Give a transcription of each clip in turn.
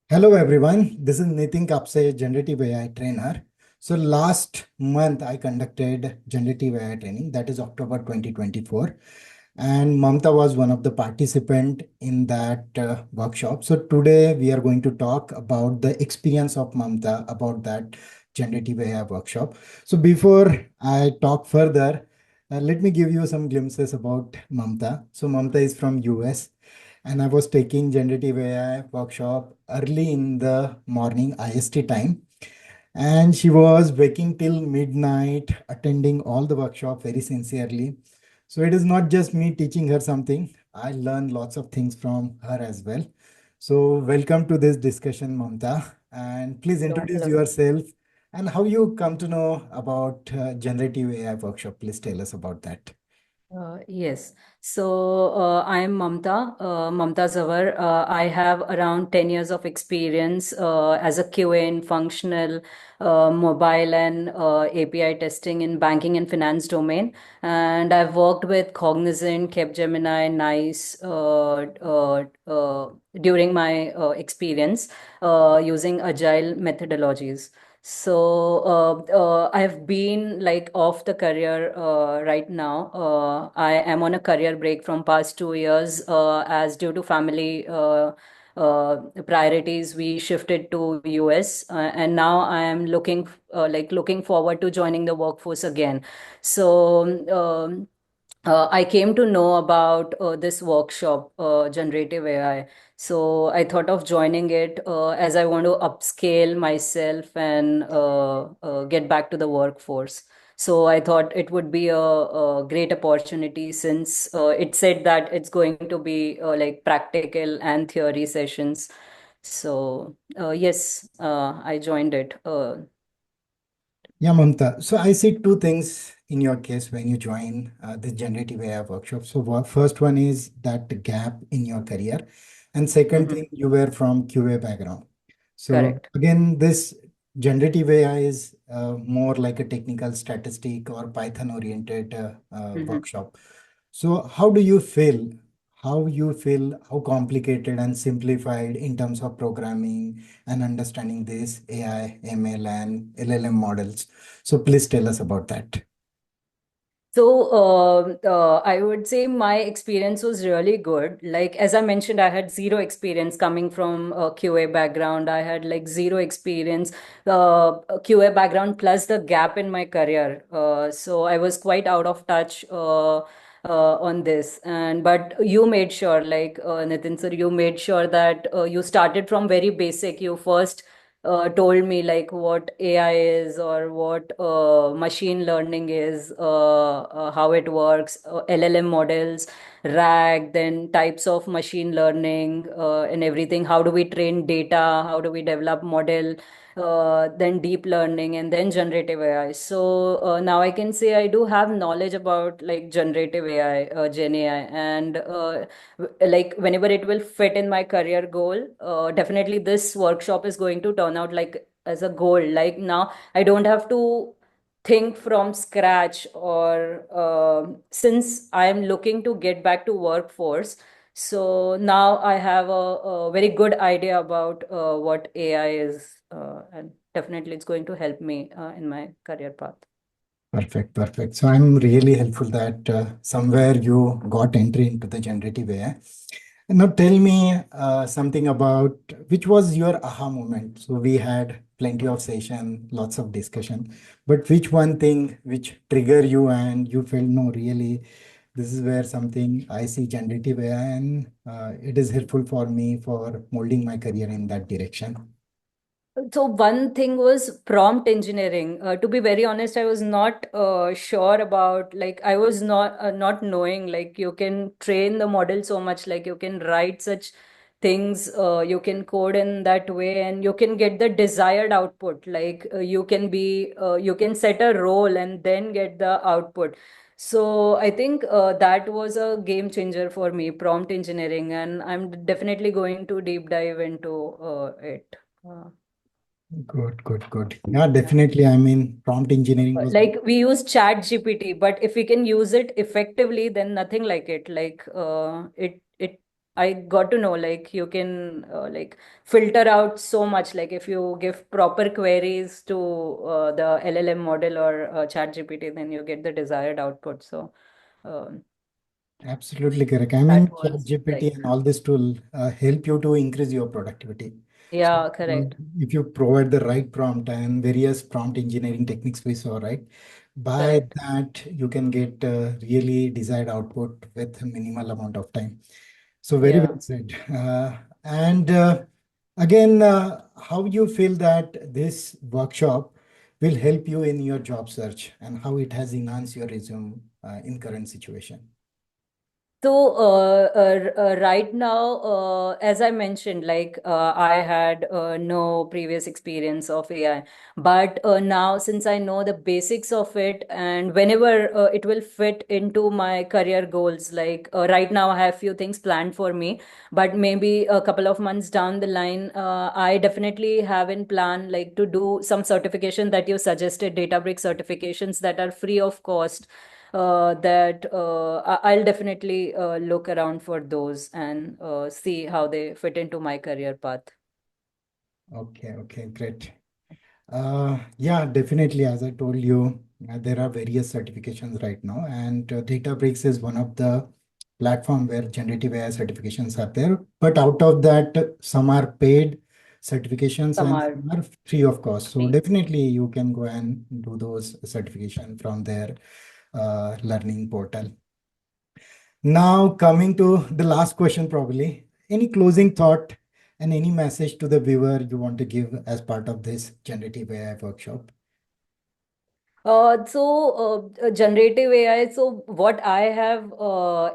Hello everyone, this is Nitin Kapse, Generative AI trainer. So last month I conducted Generative AI training, that is October 2024, and Mamta was one of the participant in that workshop. So today we are going to talk about the experience of Mamta about that Generative AI workshop. So before I talk further, let me give you some glimpses about Mamta. So Mamta is from US and I was taking generative AI workshop early in the morning IST time. And she was waking till midnight, attending all the workshop very sincerely. So it is not just me teaching her something. I learned lots of things from her as well. So welcome to this discussion, Mamta. And please Hello, introduce hello. yourself and how you come to know about generative AI workshop. Please tell us about that. Yes. I am Mamta Zawar. I have around 10 years of experience as a QA in functional, mobile and API testing in banking and finance domain. And I've worked with Cognizant, Capgemini, NICE during my experience using agile methodologies. I've been like off the career right now. I am on a career break from past 2 years as due to family priorities. We shifted to US, and now I am looking forward to joining the workforce again. I came to know about this workshop, Generative AI. So I thought of joining it as I want to upscale myself and get back to the workforce. So I thought it would be a great opportunity since it said that it's going to be like practical and theory sessions. Yes, I joined it. Yeah, Mamta. So I see two things in your case when you join the generative AI workshop. So first one is that gap in your career, and second Mhm. thing, you were from QA background. So Correct. again, this generative AI is more like a technical statistic or Python oriented Mhm. workshop. So how do you feel? How you feel? How complicated and simplified in terms of programming and understanding this AI, ML, and LLM models? So please tell us about that. I would say my experience was really good. Like, as I mentioned, I had zero experience coming from a QA background. I had like zero experience, a QA background plus the gap in my career. So I was quite out of touch on this. But you made sure, like Nitin sir, you made sure that you started from very basic. You first told me like what AI is or what machine learning is, how it works, LLM models, RAG, then types of machine learning and everything. How do we train data? How do we develop model? Then deep learning and then generative AI. Now I can say I do have knowledge about like generative AI, Gen AI, and like whenever it will fit in my career goal, definitely this workshop is going to turn out like as a goal. Like now I don't have to think from scratch or since I am looking to get back to workforce, so now I have a very good idea about what AI is, and definitely it's going to help me in my career path. Perfect, perfect. So I'm really helpful that somewhere you got entry into the generative AI. And now tell me something about which was your aha moment. So we had plenty of session, lots of discussion, but which one thing which trigger you and you felt no, really, this is where something I see generative AI and it is helpful for me for molding my career in that direction. So one thing was prompt engineering. To be very honest, I was not sure about, like I was not knowing like you can train the model so much, like you can write such things, you can code in that way, and you can get the desired output. Like you can set a role and then get the output. So I think that was a game changer for me, prompt engineering, and I'm definitely going to deep dive into it. Uh, Good, good, good. Yeah, definitely. I mean, prompt engineering was like we use chat gpt, but if we can use it effectively, then nothing like it. Like it I got to know like you can like filter out so much. Like if you give proper queries to the LLM model or ChatGPT, then you get the desired output. So um, Absolutely correct. I mean, that was ChatGPT like, and all this tool help you to increase your productivity. So yeah, correct, if you provide the right prompt and various prompt engineering techniques we saw, right? By correct. that, you can get really desired output with minimal amount of time. So very Yeah. well said. And again, how you feel that this workshop will help you in your job search and how it has enhanced your resume in current situation? So, right now, as I mentioned, like I had no previous experience of AI, but now since I know the basics of it, and whenever it will fit into my career goals, like right now I have few things planned for me, but maybe a couple of months down the line, I definitely have in plan like to do some certification that you suggested, Databricks certifications that are free of cost, that I'll definitely look around for those and see how they fit into my career path. Okay, okay, great. Yeah, definitely. As I told you, there are various certifications right now, and Databricks is one of the platform where generative AI certifications are there. But out of that, some are paid certifications Some and are some are free of cost. So free. definitely you can go and do those certification from their learning portal. Now, coming to the last question, probably any closing thought and any message to the viewer you want to give as part of this generative AI workshop? Generative AI. So, what I have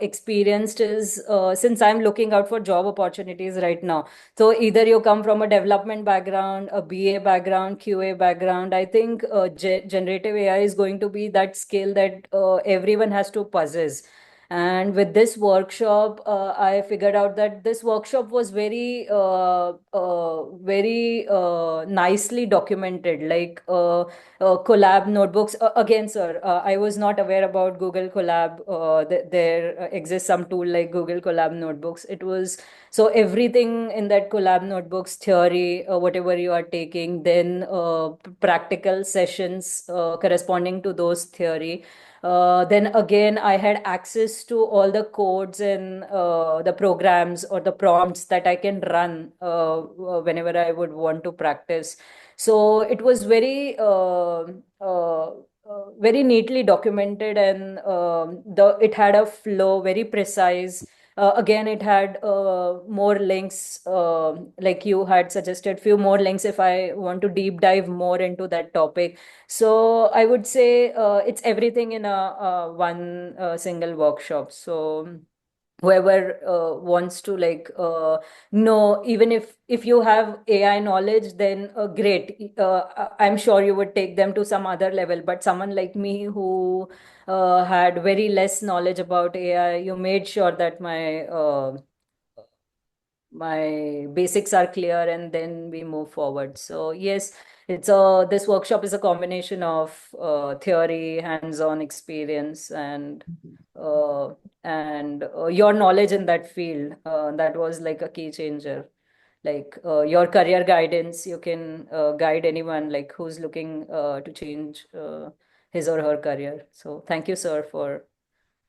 experienced is since I'm looking out for job opportunities right now. So, either you come from a development background, a BA background, QA background. I think generative AI is going to be that skill that everyone has to possess. And with this workshop, I figured out that this workshop was very nicely documented. Like collab notebooks again, sir, I was not aware about Google Collab. There exists some tool like Google Collab notebooks. It was so everything in that Collab notebooks, theory, whatever you are taking, then practical sessions corresponding to those theory. Then again, I had access to all the codes and the programs or the prompts that I can run whenever I would want to practice. So it was very neatly documented, and the it had a flow very precise. Again, it had more links, like you had suggested, few more links if I want to deep dive more into that topic. So I would say it's everything in a one single workshop. So whoever wants to like know, even if you have AI knowledge, then great. I'm sure you would take them to some other level. But someone like me who had very less knowledge about AI, you made sure that my basics are clear, and then we move forward. So yes, it's a this workshop is a combination of theory, hands-on experience, uh, and your knowledge in that field. That was like a key changer. Like your career guidance, you can guide anyone like who's looking to change his or her career. So thank you, sir, for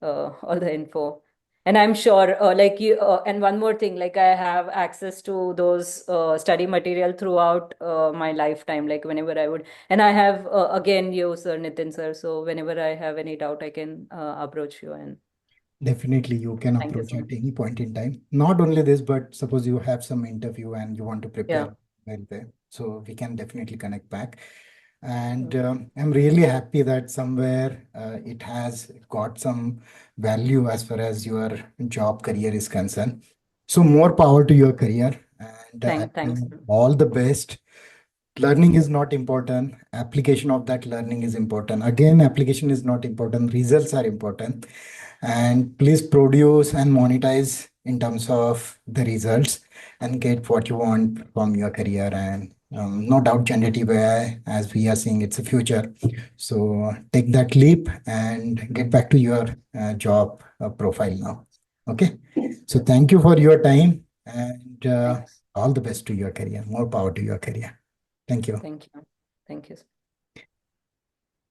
all the info. And I'm sure, like you, and one more thing, like I have access to those study material throughout my lifetime, like whenever I would, and I have again you, sir Nitin, sir. So whenever I have any doubt, I can approach you. And Definitely, you can thank you approach so at much. any point in time. Not only this, but suppose you have some interview and you want to Yeah. prepare well there. So we can definitely connect back. And Mm. I'm really happy that somewhere it has got some value as far as your job career is concerned. So more power to your career, and I Thanks. think all the best. Learning is not important. Application of that learning is important. Again, application is not important. Results are important. And please produce and monetize in terms of the results and get what you want from your career. And no doubt, generative AI, as we are seeing, it's a future. So take that leap and get back to your job profile now. Okay. So thank you for your time and Thanks. all the best to your career. More power to your career. Thank you. Thank you. Thank you.